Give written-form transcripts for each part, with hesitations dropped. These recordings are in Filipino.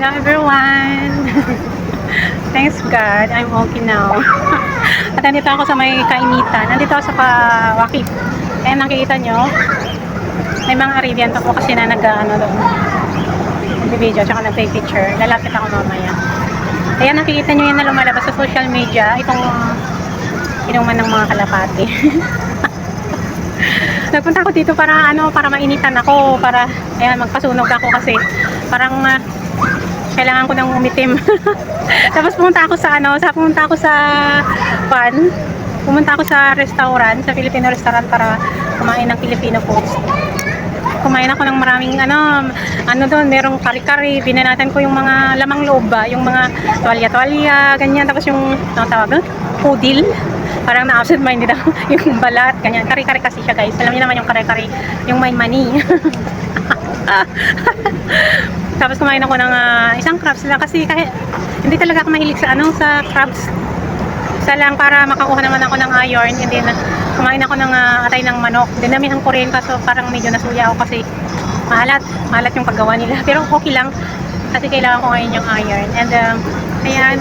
Hello everyone! Thanks God, I'm okay now. At nandito ako sa may kainitan. Nandito ako sa Kawakit. Ayan, nakikita nyo. May mga Arabian ako kasi na nag-ano doon. Nag-video, tsaka nag-picture. Lalapit ako mamaya. Ayan, nakikita nyo yun na lumalabas sa social media. Itong inuman ng mga kalapati. Nagpunta ako dito para para mainitan ako, para ayan, magpasunog ako kasi parang kailangan ko nang umitim. Tapos pumunta ako sa pumunta ako sa restaurant, sa Filipino restaurant para kumain ng Filipino foods. Kumain ako ng maraming doon, merong kari-kari, binanatan ko yung mga lamang loob ba, yung mga tuwalya-tuwalya, ganyan, tapos yung tawag doon, pudil. Parang na-absent minded ako, yung balat, ganyan. Kari-kari kasi siya, guys. Alam niyo naman yung kari-kari, yung may mani. Tapos kumain ako ng isang crabs lang kasi kahit hindi talaga ako mahilig sa crabs. Isa lang para makakuha naman ako ng iron, and then kumain ako ng atay ng manok. Dinamihan ko rin kaso parang medyo nasuya ako kasi mahalat yung paggawa nila. Pero okay lang kasi kailangan ko ngayon yung iron. And ayan.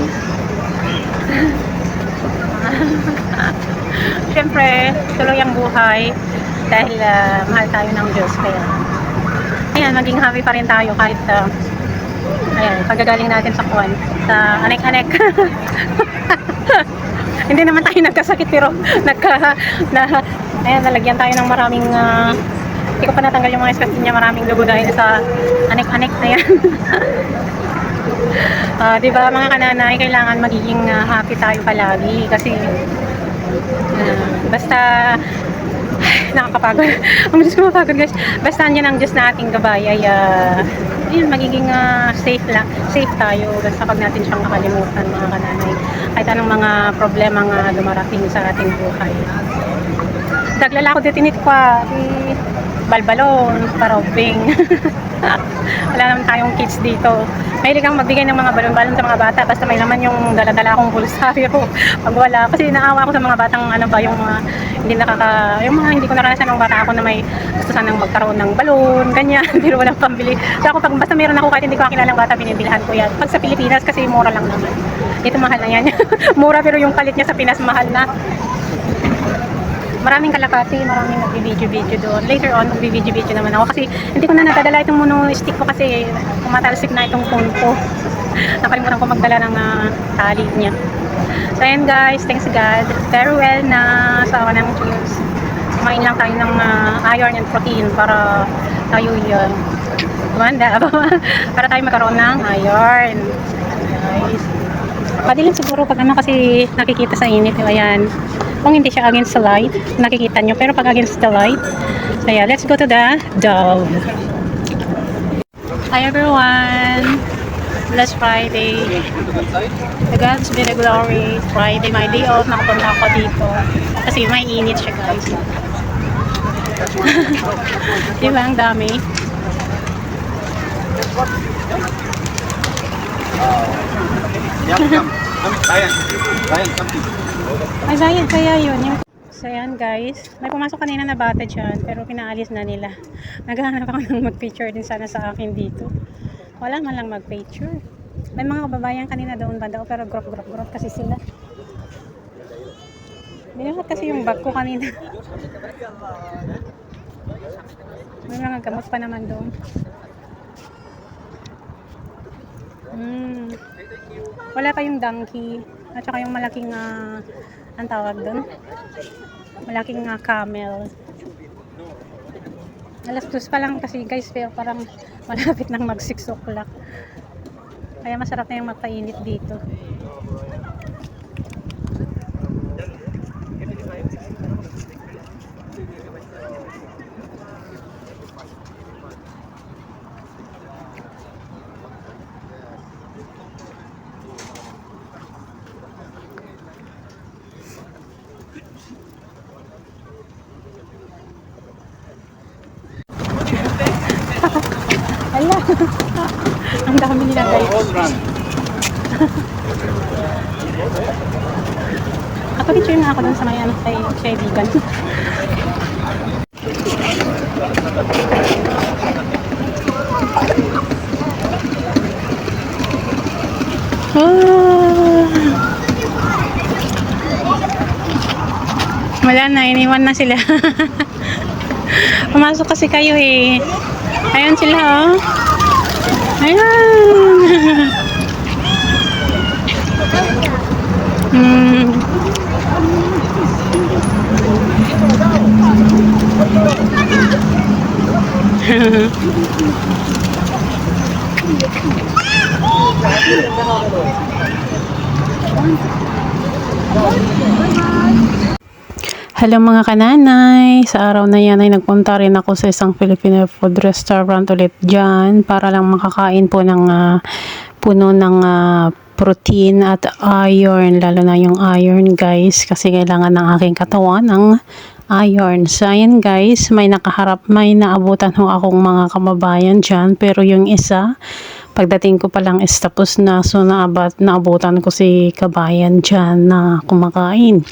Siyempre, tuloy ang buhay dahil mahal tayo ng Diyos. Kaya ayan, maging happy pa rin tayo kahit ayan, pagagaling natin sa anek-anek. Hindi naman tayo nagkasakit pero ayan, nalagyan tayo ng maraming hindi ko pa natanggal yung mga eskas niya, maraming dugo dahil sa anek-anek na yan. Diba mga kananay, kailangan magiging happy tayo palagi kasi basta nakakapagod. Ang Diyos ko mapagod, guys. Basta andyan ang Diyos na ating gabay ay yun, magiging safe tayo basta pag natin siyang makalimutan mga kananay. Kahit anong mga problema nga dumarating sa ating buhay. Daglala ko detinit pa balbalon, parobing. Wala naman tayong kids dito. Mahilig kang magbigay ng mga balon-balon sa mga bata basta may naman yung dala-dala akong pulsaryo. Pag wala, kasi naawa ko sa mga batang yung mga hindi ko naranasan ng bata ako na may gusto sanang magkaroon ng balon, ganyan, pero walang pambili. So ako basta meron ako kahit hindi ko kakilalang bata, binibilhan ko yan. Pag sa Pilipinas kasi mura lang naman. Ito mahal na yan. Mura pero yung palit niya sa Pinas mahal na. Maraming kalapati, maraming nag-video doon. Later on, mag-video naman ako kasi hindi ko na nadadala itong mono-stick ko kasi kumatalsik na itong phone ko. Nakalimutan ko magdala ng tali niya. So ayan guys, thanks God. Very well na sa awa ng Diyos. Kumain lang tayo ng iron and protein para tayo yun. Kumanda, para tayo magkaroon ng iron. Guys. Padilim siguro pag kasi nakikita sa init. Ayan. Kung hindi siya against the light, nakikita nyo. Pero pag against the light, so yeah, let's go to the dove. Hi everyone! Last Friday. The God's be the glory. Friday, my day off. Nakapunta ako dito. Kasi may init siya, guys. Diba? Ang dami. Ay, Zayan, kaya yun. So, yan guys. May pumasok kanina na bata dyan, pero pinaalis na nila. Naghahanap ako ng mag-picture din sana sa akin dito. Wala man lang mag-picture. May mga kababayan kanina doon ba daw, pero grop kasi sila. Binuhat kasi yung bag ko kanina. May mga gamot pa naman doon. Wala pa yung donkey. At saka yung malaking ang tawag doon, malaking camel. Alas 2 pa lang kasi guys, pero parang malapit nang mag 6 o'clock. Kaya masarap na yung magpainit dito. Ala, ang dami nila guys. Kapag-picture na ako dun sa may kay vegan. Wala na, iniwan na sila. Pumasok kasi kayo eh. Ayun sila oh. Ayan. Hello mga kananay, sa araw na yan ay nagpunta rin ako sa isang Filipino food restaurant ulit dyan para lang makakain po ng puno ng protein at iron, lalo na yung iron guys kasi kailangan ng aking katawan ng iron. So ayan guys, may naabutan ho akong mga kababayan dyan, pero yung isa pagdating ko pa lang is tapos na, so naabutan ko si kabayan dyan na kumakain.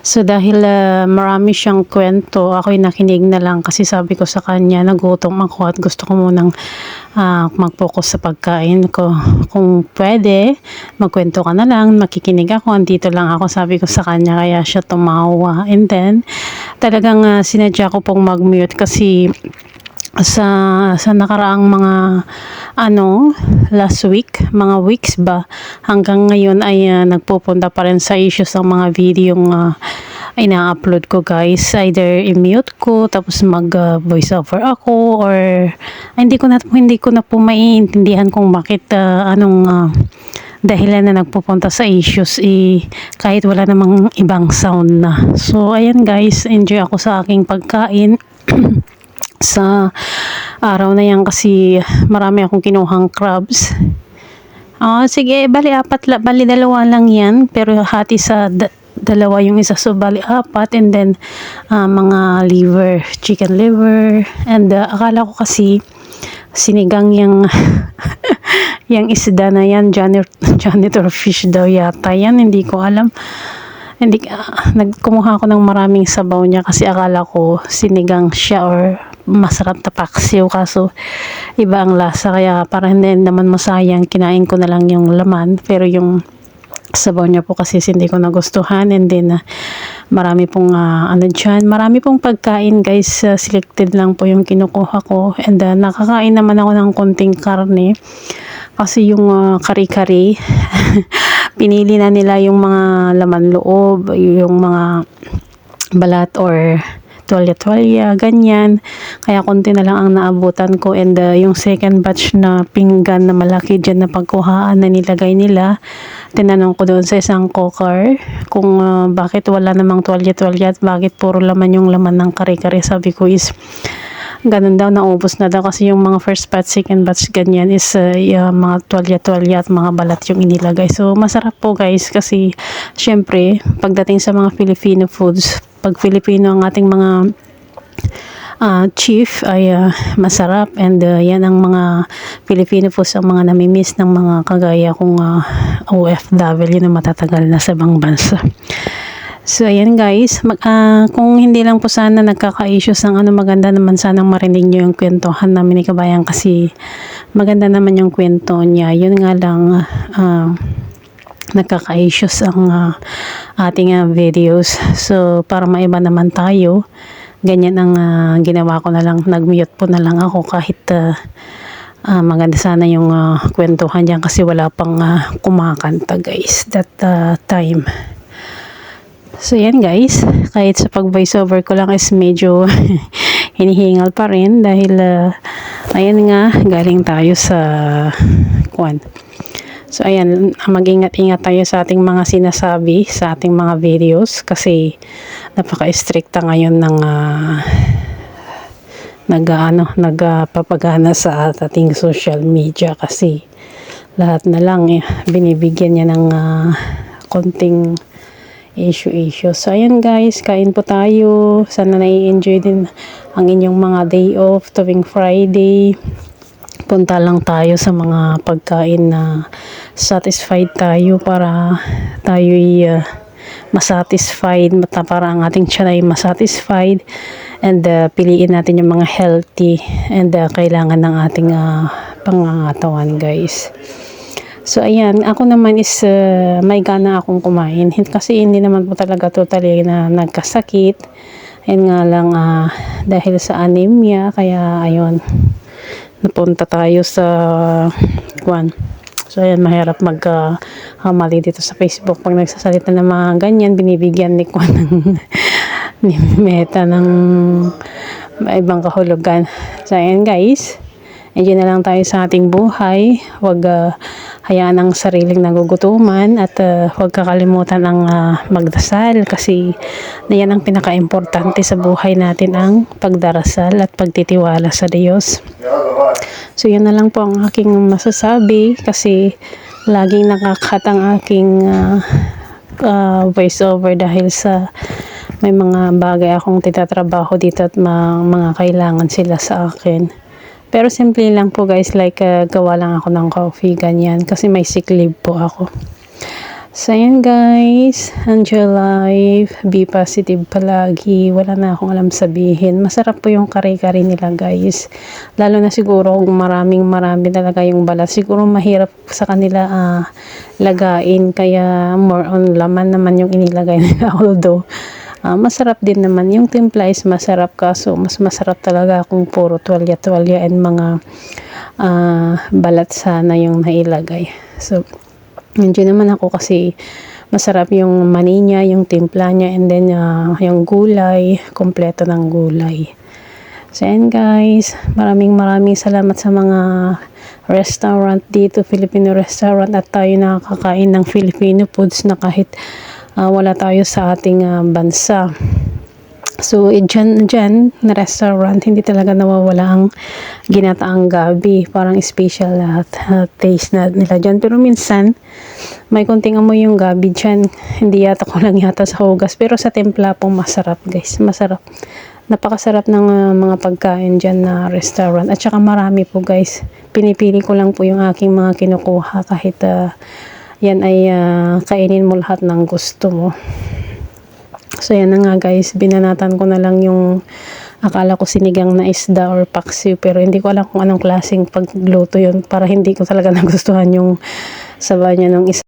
So dahil marami siyang kwento, ako'y nakinig na lang kasi sabi ko sa kanya nagutom ako at gusto ko munang mag-focus sa pagkain ko. Kung pwede, magkwento ka na lang, makikinig ako, andito lang ako, sabi ko sa kanya, kaya siya tumawa. And then talagang sinadya ko pong mag-mute kasi sa nakaraang mga last week, mga weeks ba, hanggang ngayon ay nagpupunta pa rin sa issues ang mga video ina-upload ko guys. Either i-mute ko tapos mag voice over ako, or hindi ko na po maiintindihan kung bakit dahilan na nagpupunta sa issues kahit wala namang ibang sound na. So ayan guys, enjoy ako sa aking pagkain. Sa araw na yan kasi marami akong kinuhang crabs. Sige, bali dalawa lang yan, pero hati sa dalawa yung isa, so bali apat. And then mga liver, chicken liver, and akala ko kasi sinigang yung yung isda na yan, janitor fish daw yata yan, hindi ko alam. Nagkumuha ako ng maraming sabaw niya kasi akala ko sinigang siya or masarap na paksiw, kaso iba ang lasa, kaya para hindi naman masayang kinain ko na lang yung laman, pero yung sabaw niya po kasi hindi ko nagustuhan. And then marami pong marami pong pagkain guys, selected lang po yung kinukuha ko. And nakakain naman ako ng konting karne kasi yung kari-kari pinili na nila yung mga laman loob, yung mga balat or tuwalya-tuwalya, ganyan. Kaya konti na lang ang naabutan ko. And yung second batch na pinggan na malaki dyan na pagkuhaan na nilagay nila, tinanong ko doon sa isang cooker kung bakit wala namang tuwalya-tuwalya at bakit puro laman yung laman ng kare-kare. Sabi ko is ganun daw, naubos na daw kasi yung mga first batch, second batch ganyan is mga tuwalya-tuwalya at mga balat yung inilagay. So masarap po guys kasi syempre pagdating sa mga Filipino foods, pag Filipino ang ating mga chief ay masarap. And yan ang mga Filipino foods ang mga namimiss ng mga kagaya kong OFW na matatagal na sa ibang bansa. So ayan guys, kung hindi lang po sana nagkaka-issues ng maganda naman sanang marinig nyo yung kwentuhan namin ni kabayan kasi maganda naman yung kwento niya. Yun nga lang nagkaka-issues ang ating videos. So para maiba naman tayo, ganyan ang ginawa ko na lang, nag-mute po na lang ako kahit maganda sana yung kwentuhan niya kasi wala pang kumakanta guys that time. So yan guys, kahit sa pag voice over ko lang is medyo hinihingal pa rin dahil ayan nga, galing tayo sa kwan. So ayan, mag-ingat-ingat tayo sa ating mga sinasabi sa ating mga videos kasi napaka-stricta ngayon ng nagpapagana sa ating social media kasi lahat na lang binibigyan niya ng konting issue. So ayan guys, kain po tayo. Sana nai-enjoy din ang inyong mga day off tuwing Friday. Punta lang tayo sa mga pagkain na satisfied tayo para tayo'y masatisfied, para ang ating tiyan ay masatisfied. And piliin natin yung mga healthy and kailangan ng ating pangangatawan guys. So ayan, ako naman is may gana akong kumain kasi hindi naman po talaga totally na nagkasakit. Ayun nga lang dahil sa anemia, kaya ayun, napunta tayo sa kwan. So ayan, mahirap hamali dito sa Facebook pag nagsasalita ng mga ganyan, binibigyan ni Kwan ni Meta ng ibang kahulugan. So ayan guys, enjoy na lang tayo sa ating buhay. Huwag hayaan ang sariling nagugutuman at huwag kakalimutan ang magdasal kasi yan ang pinaka-importante sa buhay natin, ang pagdarasal at pagtitiwala sa Diyos. So yun na lang po ang aking masasabi kasi laging nakakat ang aking voice over dahil sa may mga bagay akong titatrabaho dito at mga kailangan sila sa akin. Pero simple lang po guys, like gawa lang ako ng coffee, ganyan, kasi may sick leave po ako. So yan guys, enjoy life, be positive palagi, wala na akong alam sabihin. Masarap po yung kare-kare nila guys, lalo na siguro kung marami talaga yung balat, siguro mahirap sa kanila lagain, kaya more on laman naman yung inilagay nila. Although masarap din naman yung timpla is masarap, kaso mas masarap talaga kung puro tuwalya and mga balat sana yung nailagay. So enjoy naman ako kasi masarap yung mani niya, yung timpla niya, and then yung gulay, kompleto ng gulay. So yan guys, maraming salamat sa mga restaurant dito, Filipino restaurant, at tayo nakakain ng Filipino foods na kahit wala tayo sa ating bansa. So dyan na restaurant, hindi talaga nawawala ang ginataang gabi, parang special taste na nila dyan. Pero minsan may konting amoy yung gabi dyan, hindi yata ko lang yata sa hugas, pero sa templa po masarap guys, masarap, napakasarap ng mga pagkain dyan na restaurant. At saka marami po guys, pinipili ko lang po yung aking mga kinukuha kahit yan ay kainin mo lahat ng gusto mo. So yan na nga guys, binanatan ko na lang yung akala ko sinigang na isda or paksiw, pero hindi ko alam kung anong klaseng pagluto yun, para hindi ko talaga nagustuhan yung sabaw niya ng isda.